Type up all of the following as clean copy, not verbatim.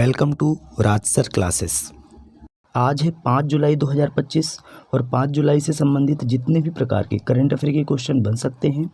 Welcome to Raj sir classes. आज है 5 जुलाई 2025 और 5 जुलाई से संबंधित जितने भी प्रकार के करंट अफेयर के क्वेश्चन बन सकते हैं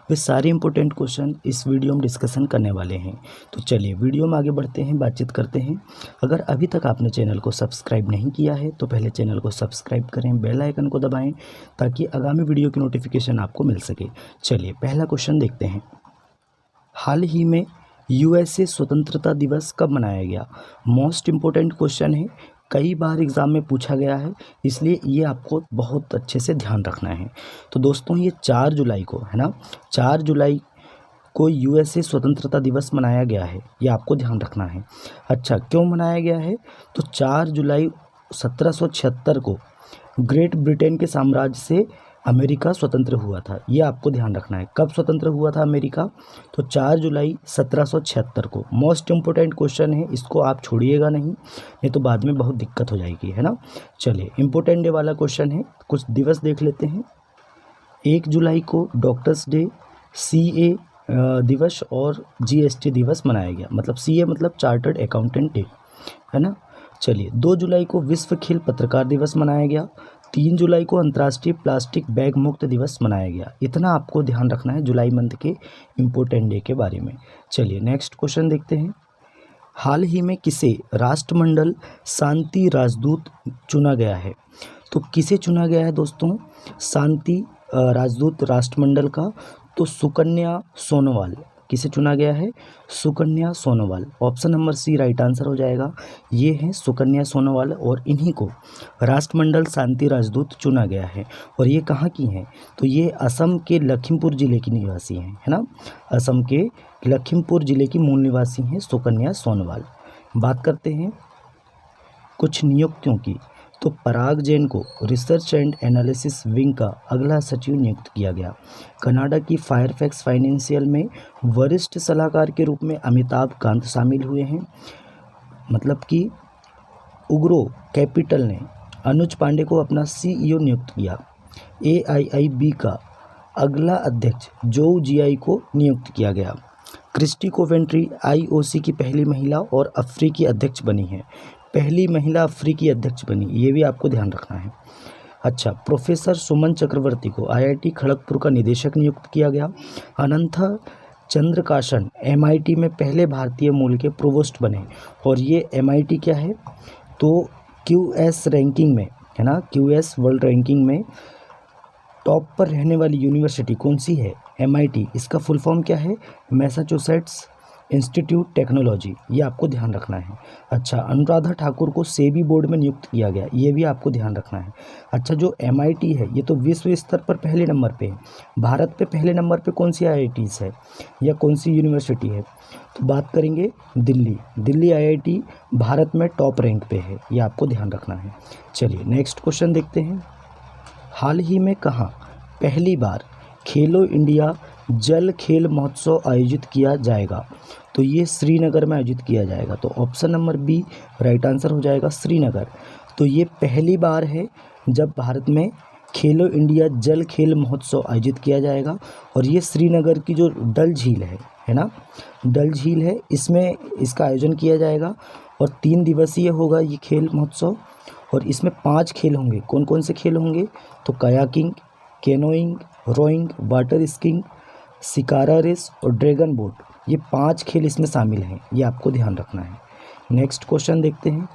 वे सारे इंपॉर्टेंट क्वेश्चन इस वीडियो में डिस्कशन करने वाले हैं। तो चलिए वीडियो में आगे बढ़ते हैं, बातचीत करते हैं। अगर अभी तक आपने चैनल को सब्सक्राइब नहीं किया है तो पहले चैनल को सब्सक्राइब करें, बेल आइकन को दबाएँ ताकि आगामी वीडियो की नोटिफिकेशन आपको मिल सके। चलिए पहला क्वेश्चन देखते हैं। हाल ही में यूएसए स्वतंत्रता दिवस कब मनाया गया? मोस्ट इम्पोर्टेंट क्वेश्चन है, कई बार एग्ज़ाम में पूछा गया है, इसलिए ये आपको बहुत अच्छे से ध्यान रखना है। तो दोस्तों ये 4 जुलाई को है ना, 4 जुलाई को यूएसए स्वतंत्रता दिवस मनाया गया है, ये आपको ध्यान रखना है। अच्छा, क्यों मनाया गया है? तो 4 जुलाई 1776 को ग्रेट ब्रिटेन के साम्राज्य से अमेरिका स्वतंत्र हुआ था, ये आपको ध्यान रखना है। कब स्वतंत्र हुआ था अमेरिका? तो 4 जुलाई 1776 को। मोस्ट इम्पोर्टेंट क्वेश्चन है, इसको आप छोड़िएगा नहीं तो बाद में बहुत दिक्कत हो जाएगी, है ना। चलिए इम्पोर्टेंट डे वाला क्वेश्चन है, कुछ दिवस देख लेते हैं। 1 जुलाई को डॉक्टर्स डे, सीए दिवस और जीएसटी दिवस मनाया गया। मतलब सीए मतलब चार्टर्ड अकाउंटेंट डे, है ना। चलिए 2 जुलाई को विश्व खेल पत्रकार दिवस मनाया गया। 3 जुलाई को अंतर्राष्ट्रीय प्लास्टिक बैग मुक्त दिवस मनाया गया। इतना आपको ध्यान रखना है जुलाई मंथ के इम्पोर्टेंट डे के बारे में। चलिए नेक्स्ट क्वेश्चन देखते हैं। हाल ही में किसे राष्ट्रमंडल शांति राजदूत चुना गया है? तो किसे चुना गया है दोस्तों शांति राजदूत राष्ट्रमंडल का? तो सुकन्या सोनोवाल। किसे चुना गया है? Sukanya Sonowal. Option number C right answer हो जाएगा। ये हैं सुकन्या सोनोवाल और इन्हीं को राष्ट्रमंडल शांति राजदूत चुना गया है। और ये कहाँ की हैं? तो ये असम के लखीमपुर ज़िले की निवासी हैं, है ना। असम के लखीमपुर ज़िले की मूल निवासी हैं सुकन्या सोनोवाल। बात करते हैं कुछ नियुक्तियों की। तो पराग जैन को रिसर्च एंड एनालिसिस विंग का अगला सचिव नियुक्त किया गया। कनाडा की फायरफैक्स फाइनेंशियल में वरिष्ठ सलाहकार के रूप में अमिताभ कांत शामिल हुए हैं। मतलब कि उग्रो कैपिटल ने अनुज पांडे को अपना सीईओ नियुक्त किया। एआईआईबी का अगला अध्यक्ष जो जीआई को नियुक्त किया गया। क्रिस्टी कोवेंट्री आईओसी की पहली महिला और अफ्रीकी अध्यक्ष बनी है। पहली महिला अफ्रीकी अध्यक्ष बनी, ये भी आपको ध्यान रखना है। अच्छा, प्रोफेसर सुमन चक्रवर्ती को आईआईटी खड़गपुर का निदेशक नियुक्त किया गया। अनंत चंद्रकाशन एमआईटी में पहले भारतीय मूल के प्रोवोस्ट बने। और ये एमआईटी क्या है? तो क्यूएस रैंकिंग में, है ना, क्यूएस वर्ल्ड रैंकिंग में टॉप पर रहने वाली यूनिवर्सिटी कौन सी है? एमआईटी। इसका फुल फॉर्म क्या है? मैसाचुसेट्स इंस्टीट्यूट टेक्नोलॉजी, ये आपको ध्यान रखना है। अच्छा, अनुराधा ठाकुर को सेबी बोर्ड में नियुक्त किया गया, ये भी आपको ध्यान रखना है। अच्छा, जो एमआईटी है ये तो विश्व स्तर पर पहले नंबर पे है। भारत पे पहले नंबर पे कौन सी आईआईटीज़ है या कौन सी यूनिवर्सिटी है? तो बात करेंगे दिल्ली आईआईटी भारत में टॉप रैंक पे है, ये आपको ध्यान रखना है। चलिए नेक्स्ट क्वेश्चन देखते हैं। हाल ही में कहाँ पहली बार खेलो इंडिया जल खेल महोत्सव आयोजित किया जाएगा? तो ये श्रीनगर में आयोजित किया जाएगा। तो option number B right answer हो जाएगा, श्रीनगर। तो ये पहली बार है जब भारत में खेलो इंडिया जल खेल महोत्सव आयोजित किया जाएगा। और ये श्रीनगर की जो डल झील है ना, डल झील है, इसमें इसका आयोजन किया जाएगा। और 3 दिवसीय होगा ये खेल महोत्सव। और इसमें 5 खेल होंगे। कौन कौन से खेल होंगे? तो kayaking, canoeing, rowing, water skiing, shikara race और ड्रैगन बोट, ये 5 खेल इसमें शामिल हैं, ये आपको ध्यान रखना है। नेक्स्ट क्वेश्चन देखते हैं।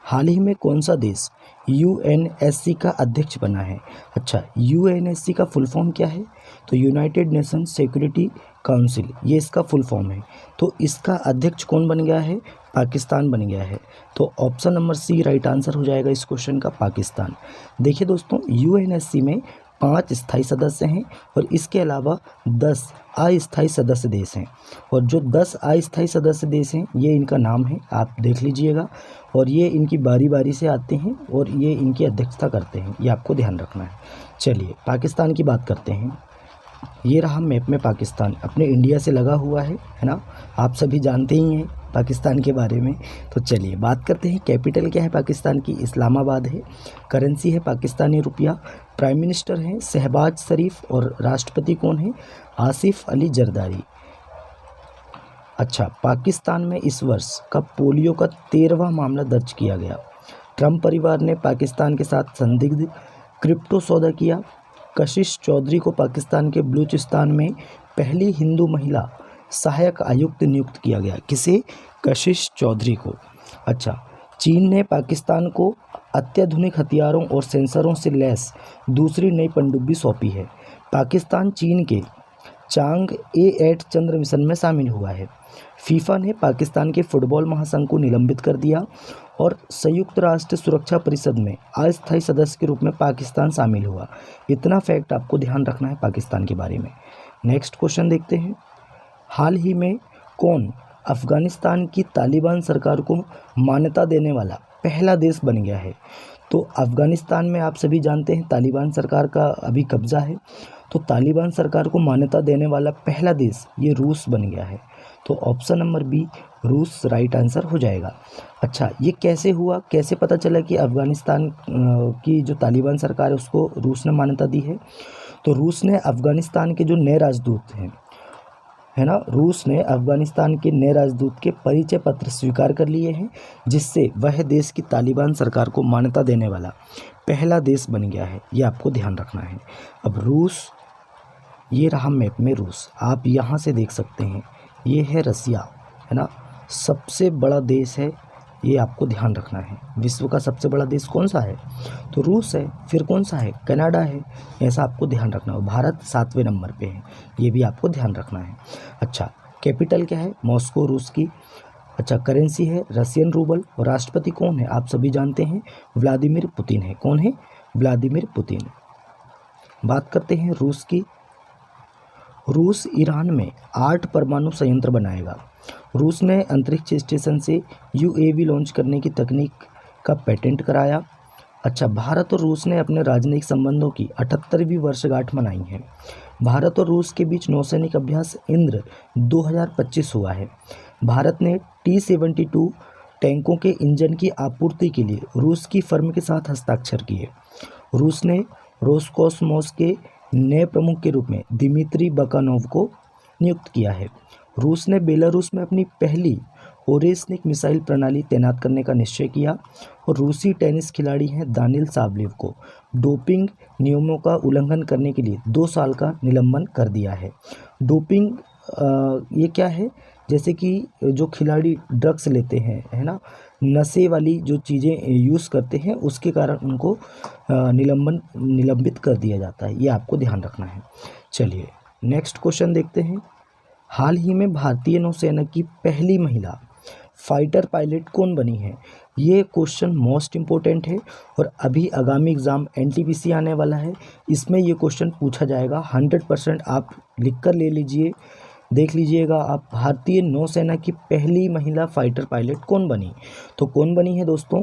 हाल ही में कौन सा देश यूएनएससी का अध्यक्ष बना है? अच्छा, यूएनएससी का फुल फॉर्म क्या है? तो यूनाइटेड नेशन सिक्योरिटी काउंसिल, ये इसका फुल फॉर्म है। तो इसका अध्यक्ष कौन बन गया है? पाकिस्तान बन गया है। तो option number C right answer हो जाएगा इस क्वेश्चन का, पाकिस्तान। देखिए दोस्तों, यूएनएससी में 5 स्थायी सदस्य हैं और इसके अलावा 10 अस्थायी सदस्य देश हैं। और जो 10 अस्थायी सदस्य देश हैं ये इनका नाम है, आप देख लीजिएगा। और ये इनकी बारी बारी से आते हैं और ये इनकी अध्यक्षता करते हैं, ये आपको ध्यान रखना है। चलिए पाकिस्तान की बात करते हैं। ये रहा मैप में पाकिस्तान, अपने इंडिया से लगा हुआ है ना। आप सभी जानते ही हैं पाकिस्तान के बारे में। तो चलिए बात करते हैं, कैपिटल क्या है पाकिस्तान की? इस्लामाबाद है। करेंसी है पाकिस्तानी रुपया। प्राइम मिनिस्टर हैं शहबाज शरीफ और राष्ट्रपति कौन है? आसिफ अली जरदारी। अच्छा, पाकिस्तान में इस वर्ष का पोलियो का 13वां मामला दर्ज किया गया। ट्रंप परिवार ने पाकिस्तान के साथ संदिग्ध क्रिप्टो सौदा किया। कशिश चौधरी को पाकिस्तान के बलूचिस्तान में पहली हिंदू महिला सहायक आयुक्त नियुक्त किया गया। किसे? कशिश चौधरी को। अच्छा, चीन ने पाकिस्तान को अत्याधुनिक हथियारों और सेंसरों से लैस दूसरी नई पनडुब्बी सौंपी है। पाकिस्तान चीन के चांग A8 चंद्र मिशन में शामिल हुआ है। फीफा ने पाकिस्तान के फुटबॉल महासंघ को निलंबित कर दिया और संयुक्त राष्ट्र सुरक्षा परिषद में अस्थायी सदस्य के रूप में पाकिस्तान शामिल हुआ। इतना फैक्ट आपको ध्यान रखना है पाकिस्तान के बारे में। नेक्स्ट क्वेश्चन देखते हैं। हाल ही में कौन अफगानिस्तान की तालिबान सरकार को मान्यता देने वाला पहला देश बन गया है? तो अफगानिस्तान में आप सभी जानते हैं तालिबान सरकार का अभी कब्जा है। तो तालिबान सरकार को मान्यता देने वाला पहला देश ये रूस बन गया है। तो ऑप्शन नंबर बी रूस राइट आंसर हो जाएगा। अच्छा, ये कैसे हुआ, कैसे पता चला कि अफगानिस्तान की जो तालिबान सरकार है उसको रूस ने मान्यता दी है? तो रूस ने अफगानिस्तान के जो नए राजदूत हैं, है ना, रूस ने अफगानिस्तान के नए राजदूत के परिचय पत्र स्वीकार कर लिए हैं, जिससे वह देश की तालिबान सरकार को मान्यता देने वाला पहला देश बन गया है। ये आपको ध्यान रखना है। अब रूस, ये रहा मैप में रूस, आप यहाँ से देख सकते हैं, ये है रसिया, है ना, सबसे बड़ा देश है, ये आपको ध्यान रखना है। विश्व का सबसे बड़ा देश कौन सा है? तो रूस है। फिर कौन सा है? कनाडा है। ऐसा आपको ध्यान रखना है। भारत 7वें नंबर पे है, ये भी आपको ध्यान रखना है। अच्छा, कैपिटल क्या है? मॉस्को रूस की। अच्छा, करेंसी है रशियन रूबल। और राष्ट्रपति कौन है? आप सभी जानते हैं व्लादिमीर पुतिन है। कौन है? Vladimir Putin. बात करते हैं रूस की। रूस ईरान में 8 परमाणु संयंत्र बनाएगा। रूस ने अंतरिक्ष स्टेशन से UAV लॉन्च करने की तकनीक का पेटेंट कराया। अच्छा, भारत और रूस ने अपने राजनयिक संबंधों की 78वीं वर्षगांठ मनाई है। भारत और रूस के बीच नौसैनिक अभ्यास इंद्र 2025 हुआ है। भारत ने T-72 टैंकों के इंजन की आपूर्ति के लिए रूस की फर्म के साथ हस्ताक्षर किए। रूस ने रोसकॉसमोस के नए प्रमुख के रूप में दिमित्री बकानोव को नियुक्त किया है। रूस ने बेलारूस में अपनी पहली ओरेस्निक मिसाइल प्रणाली तैनात करने का निश्चय किया। और रूसी टेनिस खिलाड़ी हैं दानिल सावलेव को डोपिंग नियमों का उल्लंघन करने के लिए 2 साल का निलंबन कर दिया है। डोपिंग ये क्या है? जैसे कि जो खिलाड़ी ड्रग्स लेते हैं, है ना, नशे वाली जो चीज़ें यूज़ करते हैं, उसके कारण उनको निलंबित कर दिया जाता है। ये आपको ध्यान रखना है। चलिए नेक्स्ट क्वेश्चन देखते हैं। हाल ही में भारतीय नौसेना की पहली महिला फाइटर पायलट कौन बनी है? ये क्वेश्चन मोस्ट इम्पोर्टेंट है और अभी आगामी एग्ज़ाम NTPC आने वाला है, इसमें ये क्वेश्चन पूछा जाएगा। 100% आप लिख कर ले लीजिए, देख लीजिएगा आप। भारतीय नौसेना की पहली महिला फाइटर पायलट कौन बनी? तो कौन बनी है दोस्तों?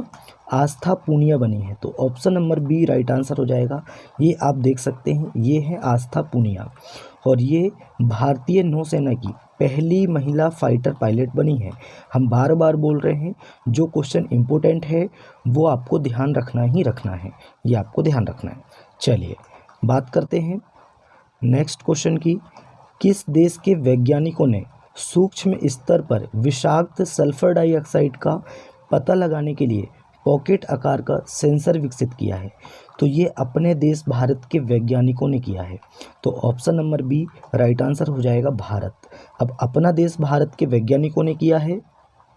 आस्था पूनिया बनी है। तो option number B right answer हो जाएगा। ये आप देख सकते हैं, ये है आस्था पूनिया और ये भारतीय नौसेना की पहली महिला फाइटर पायलट बनी है। हम बार बार बोल रहे हैं, जो क्वेश्चन इम्पोर्टेंट है वो आपको ध्यान रखना ही रखना है, ये आपको ध्यान रखना है। चलिए बात करते हैं नेक्स्ट क्वेश्चन की। किस देश के वैज्ञानिकों ने सूक्ष्म स्तर पर विषाक्त सल्फर डाइऑक्साइड का पता लगाने के लिए पॉकेट आकार का सेंसर विकसित किया है? तो ये अपने देश भारत के वैज्ञानिकों ने किया है। तो option number B right answer हो जाएगा भारत। अब अपना देश भारत के वैज्ञानिकों ने किया है,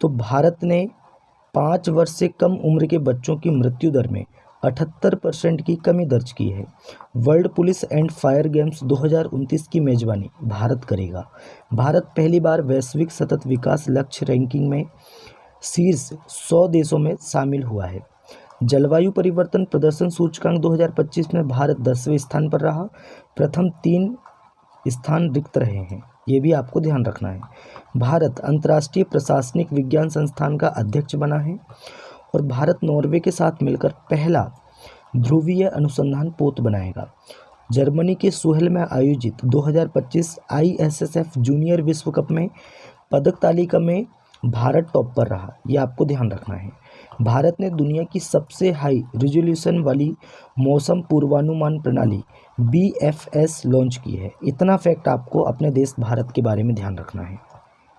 तो भारत ने 5 वर्ष से कम उम्र के बच्चों की मृत्यु दर में 78% की कमी दर्ज की है। World police and fire games 2029 की मेजबानी भारत करेगा। भारत पहली बार वैश्विक सतत विकास लक्ष्य रैंकिंग में शीर्ष 100 देशों में शामिल हुआ है। जलवायु परिवर्तन प्रदर्शन सूचकांक 2025 में भारत 10वें स्थान पर रहा। प्रथम 3 स्थान रिक्त रहे हैं, ये भी आपको ध्यान रखना है। भारत अंतर्राष्ट्रीय प्रशासनिक विज्ञान संस्थान का अध्यक्ष बना है और भारत नॉर्वे के साथ मिलकर पहला ध्रुवीय अनुसंधान पोत बनाएगा। जर्मनी के सुहेल में आयोजित 2025 ISSF जूनियर विश्व कप में पदक तालिका में भारत टॉप पर रहा, ये आपको ध्यान रखना है। भारत ने दुनिया की सबसे हाई रिजोल्यूशन वाली मौसम पूर्वानुमान प्रणाली BFS लॉन्च की है। इतना फैक्ट आपको अपने देश भारत के बारे में ध्यान रखना है।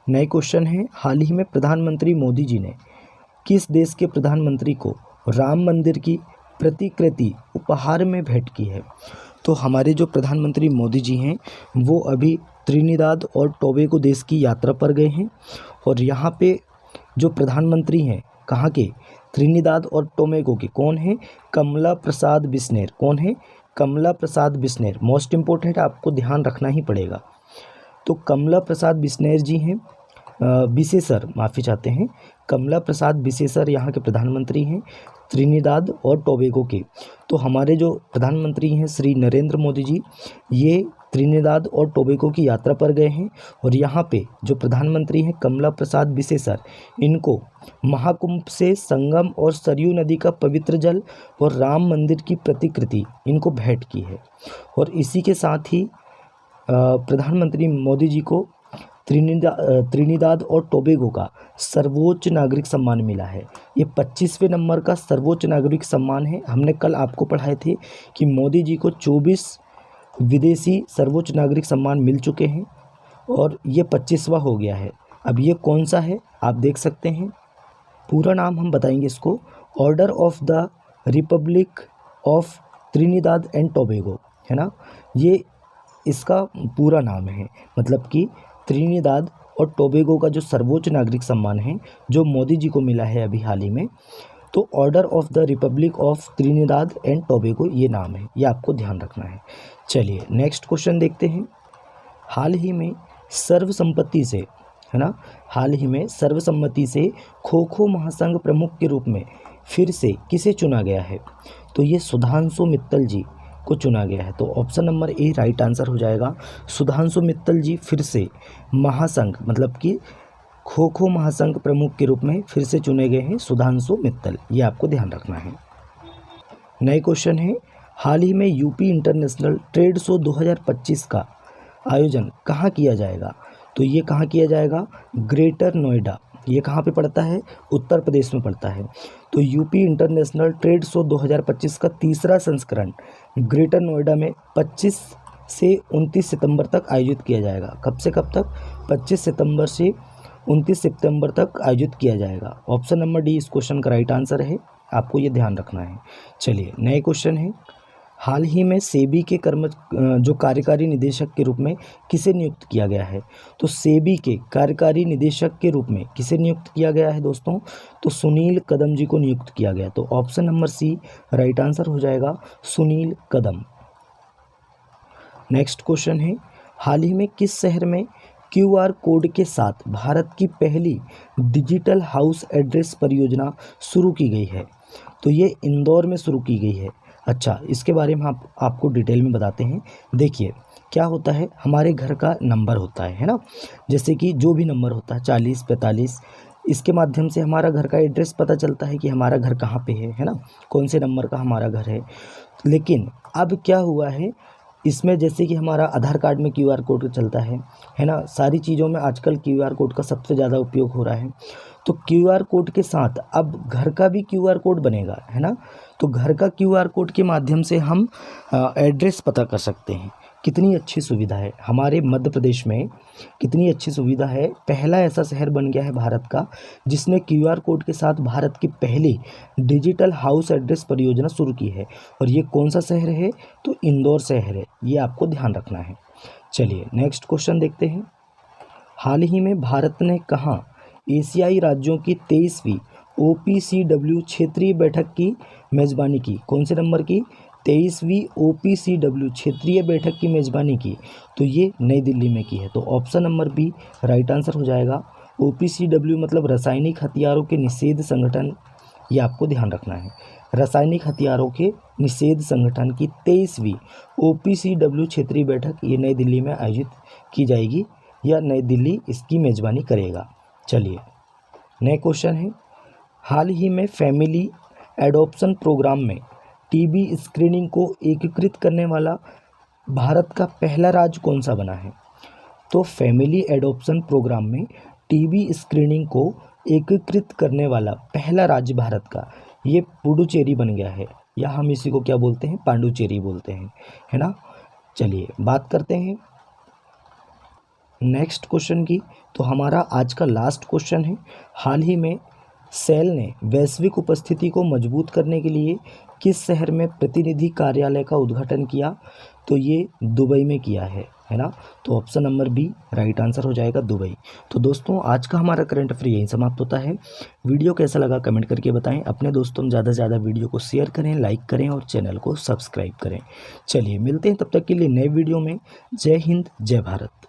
नए क्वेश्चन है, हाल ही में प्रधानमंत्री मोदी जी ने किस देश के प्रधानमंत्री को राम मंदिर की प्रतिकृति उपहार में भेंट की है? तो हमारे जो प्रधानमंत्री मोदी जी हैं वो अभी त्रिनिदाद और टोबैगो देश की यात्रा पर गए हैं और यहाँ पे जो प्रधानमंत्री हैं कहाँ के, त्रिनिदाद और टोबैगो के, कौन है? कमला प्रसाद बिस्नेर। कौन है? कमला प्रसाद बिस्नेर। मोस्ट इम्पोर्टेंट, आपको ध्यान रखना ही पड़ेगा। तो कमला प्रसाद बिस्नेर जी हैं, बिसेसर, माफ़ी चाहते हैं, कमला प्रसाद बिसेसर यहाँ के प्रधानमंत्री हैं त्रिनिदाद और टोबैगो के। तो हमारे जो प्रधानमंत्री हैं श्री नरेंद्र मोदी जी, ये त्रिनिदाद और टोबैगो की यात्रा पर गए हैं और यहाँ पे जो प्रधानमंत्री हैं कमला प्रसाद बिसेसर, इनको महाकुंभ से संगम और सरयू नदी का पवित्र जल और राम मंदिर की प्रतिकृति इनको भेंट की है। और इसी के साथ ही प्रधानमंत्री मोदी जी को त्रिनिदाद और टोबैगो का सर्वोच्च नागरिक सम्मान मिला है। ये 25वें नंबर का सर्वोच्च नागरिक सम्मान है। हमने कल आपको पढ़ाए थे कि मोदी जी को 24 विदेशी सर्वोच्च नागरिक सम्मान मिल चुके हैं और ये 25वां हो गया है। अब ये कौन सा है आप देख सकते हैं, पूरा नाम हम बताएंगे इसको, order of the Republic of Trinidad and Tobago, है ना, ये इसका पूरा नाम है। मतलब कि त्रिनिदाद और टोबैगो का जो सर्वोच्च नागरिक सम्मान है जो मोदी जी को मिला है अभी हाल ही में, तो order of the Republic of Trinidad and Tobago ये नाम है, ये आपको ध्यान रखना है। चलिए नेक्स्ट क्वेश्चन देखते हैं। हाल ही में सर्वसम्मति से, है ना, हाल ही में सर्वसम्मति से खो खो महासंघ प्रमुख के रूप में फिर से किसे चुना गया है? तो ये सुधांशु मित्तल जी को चुना गया है। तो option number A right answer हो जाएगा। सुधांशु मित्तल जी फिर से महासंघ, मतलब कि खो खो महासंघ प्रमुख के रूप में फिर से चुने गए हैं सुधांशु मित्तल, ये आपको ध्यान रखना है। नए क्वेश्चन है, हाल ही में यूपी इंटरनेशनल ट्रेड शो 2025 का आयोजन कहाँ किया जाएगा? तो ये कहाँ किया जाएगा? ग्रेटर नोएडा। ये कहाँ पे पड़ता है? उत्तर प्रदेश में पड़ता है। तो यूपी इंटरनेशनल ट्रेड शो 2025 का तीसरा संस्करण ग्रेटर नोएडा में 25 से 29 सितंबर तक आयोजित किया जाएगा। कब से कब तक? 25 सितंबर से 29 सितंबर तक आयोजित किया जाएगा। ऑप्शन नंबर डी इस क्वेश्चन का राइट आंसर है, आपको ये ध्यान रखना है। चलिए नए क्वेश्चन है, हाल ही में सेबी के जो कार्यकारी निदेशक के रूप में किसे नियुक्त किया गया है? तो सेबी के कार्यकारी निदेशक के रूप में किसे नियुक्त किया गया है दोस्तों? तो सुनील कदम जी को नियुक्त किया गया। तो option number C right answer हो जाएगा, सुनील कदम। नेक्स्ट क्वेश्चन है, हाल ही में किस शहर में क्यूआर कोड के साथ भारत की पहली डिजिटल हाउस एड्रेस परियोजना शुरू की गई है? तो ये इंदौर में शुरू की गई है। अच्छा, इसके बारे में आपको डिटेल में बताते हैं। देखिए क्या होता है, हमारे घर का नंबर होता है ना, जैसे कि जो भी नंबर होता है 40, 45, इसके माध्यम से हमारा घर का एड्रेस पता चलता है कि हमारा घर कहाँ पे है ना, कौन से नंबर का हमारा घर है। लेकिन अब क्या हुआ है, इसमें जैसे कि हमारा आधार कार्ड में क्यूआर कोड चलता है ना, सारी चीज़ों में आजकल क्यूआर कोड का सबसे ज़्यादा उपयोग हो रहा है। तो क्यूआर कोड के साथ अब घर का भी क्यूआर कोड बनेगा, है ना। तो घर का क्यूआर कोड के माध्यम से हम एड्रेस पता कर सकते हैं। कितनी अच्छी सुविधा है हमारे मध्य प्रदेश में, कितनी अच्छी सुविधा है। पहला ऐसा शहर बन गया है भारत का जिसने क्यूआर कोड के साथ भारत की पहली डिजिटल हाउस एड्रेस परियोजना शुरू की है। और ये कौन सा शहर है? तो इंदौर शहर है, ये आपको ध्यान रखना है। चलिए नेक्स्ट क्वेश्चन देखते हैं। हाल ही में भारत ने कहाँ एशियाई राज्यों की 23वीं OPCW क्षेत्रीय बैठक की मेज़बानी की? कौन से नंबर की? 23वीं OPCW क्षेत्रीय बैठक की मेज़बानी की। तो ये नई दिल्ली में की है। तो option number B right answer हो जाएगा। OPCW मतलब रासायनिक हथियारों के निषेध संगठन, ये आपको ध्यान रखना है। रासायनिक हथियारों के निषेध संगठन की 23वीं OPCW क्षेत्रीय बैठक ये नई दिल्ली में आयोजित की जाएगी, या नई दिल्ली इसकी मेज़बानी करेगा। चलिए नए क्वेश्चन है, हाल ही में फैमिली एडॉप्शन प्रोग्राम में टीबी स्क्रीनिंग को एकीकृत करने वाला भारत का पहला राज्य कौन सा बना है? तो फैमिली एडॉप्शन प्रोग्राम में टीबी स्क्रीनिंग को एकीकृत करने वाला पहला राज्य भारत का ये पुडुचेरी बन गया है, या हम इसी को क्या बोलते हैं? पांडुचेरी बोलते हैं, है ना। चलिए बात करते हैं नेक्स्ट क्वेश्चन की, तो हमारा आज का लास्ट क्वेश्चन है, हाल ही में सेल ने वैश्विक उपस्थिति को मजबूत करने के लिए किस शहर में प्रतिनिधि कार्यालय का उद्घाटन किया? तो ये दुबई में किया है ना। तो option number B right answer हो जाएगा, दुबई। तो दोस्तों आज का हमारा करंट अफेयर यहीं समाप्त होता है। वीडियो कैसा लगा कमेंट करके बताएं। अपने दोस्तों में ज़्यादा से ज़्यादा वीडियो को शेयर करें, लाइक करें और चैनल को सब्सक्राइब करें। चलिए मिलते हैं तब तक के लिए नए वीडियो में। जय हिंद, जय भारत।